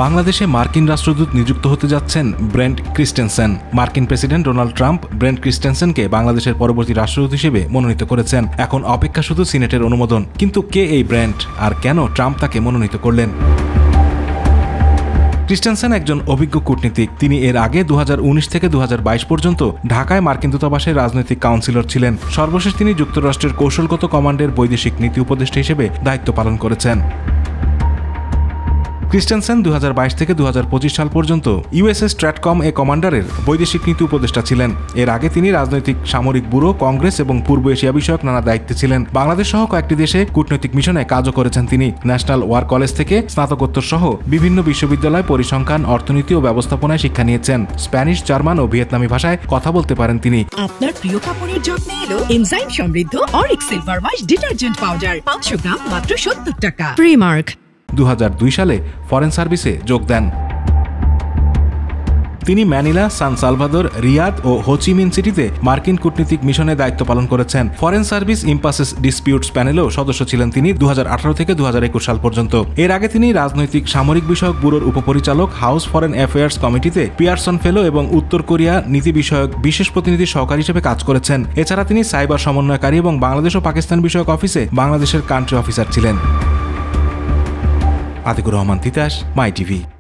বাংলাদেশে মার্কিন রাষ্ট্রদূত নিযুক্ত হতে যাচ্ছেন ব্রেন্ট ক্রিস্টেনসেন। মার্কিন প্রেসিডেন্ট ডোনাল্ড ট্রাম্প ব্রেন্ট ক্রিস্টেনসেনকে বাংলাদেশের পরবর্তী রাষ্ট্রদূত হিসেবে মনোনীত করেছেন। এখন অপেক্ষা শুধু সিনেটের অনুমোদন। কিন্তু কে এই ব্রেন্ট, আর কেন ট্রাম্প তাকে মনোনীত করলেন? ক্রিস্টেনসেন একজন অভিজ্ঞ কূটনীতিক। তিনি এর আগে 2019 থেকে 2022 পর্যন্ত ঢাকায় মার্কিন দূতাবাসের রাজনৈতিক কাউন্সিলর ছিলেন। সর্বশেষ তিনি যুক্তরাষ্ট্রের কৌশলগত কমান্ডের বৈদেশিক নীতি উপদেষ্টা হিসেবে দায়িত্ব পালন করেছেন। ক্রিস্টেনসেন 2022 থেকে 2025 সাল পর্যন্ত ইউএসএস স্ট্র্যাটকম কমান্ডারের বৈদেশিক নীতি উপদেষ্টা ছিলেন। এর আগে তিনি রাজনৈতিক, সামরিক ব্যুরো, কংগ্রেস এবং পূর্ব এশিয়া বিষয়ক নানা দায়িত্বে ছিলেন। বাংলাদেশ সহ কয়েকটি দেশে কূটনৈতিক মিশনে কাজও করেছেন তিনি। ন্যাশনাল ওয়ার কলেজ থেকে স্নাতকোত্তর সহ বিভিন্ন বিশ্ববিদ্যালয় পরিসংখ্যান, অর্থনীতি ও ব্যবস্থাপনায় শিক্ষা নিয়েছেন। স্প্যানিশ, জার্মান ও ভিয়েতনামি ভাষায় কথা বলতে পারেন তিনি। আপনার প্রিয় কাপড়ের যত্নে এলো এনজাইম সমৃদ্ধ Arik silver wash detergent powder, 500 গ্রাম মাত্র 70 টাকা। প্রিমার্ক। 2002 সালে ফরেন সার্ভিসে যোগ দেন। তিনি ম্যানিলা, সান সালভাদর, রিয়াদ ও হোচিমিন সিটিতে মার্কিন কূটনীতিক মিশনে দায়িত্ব পালন করেছেন। ফরেন সার্ভিস ইম্পাসেস ডিসপিউটস প্যানেলেও সদস্য ছিলেন তিনি 2018 থেকে 2021 সাল পর্যন্ত। এর আগে তিনি রাজনৈতিক, সামরিক বিষয়ক ব্যুরোর উপপরিচালক, হাউস ফরেন অ্যাফেয়ার্স কমিটিতে পিয়ারসন ফেলো এবং উত্তর কোরিয়া নীতি বিষয়ক বিশেষ প্রতিনিধির সহকারী হিসেবে কাজ করেছেন। এছাড়া তিনি সাইবার সমন্বয়কারী এবং বাংলাদেশ ও পাকিস্তান বিষয়ক অফিসে বাংলাদেশের কান্ট্রি অফিসার ছিলেন। আতিকুর রহমান তিতাস, মাই টিভি।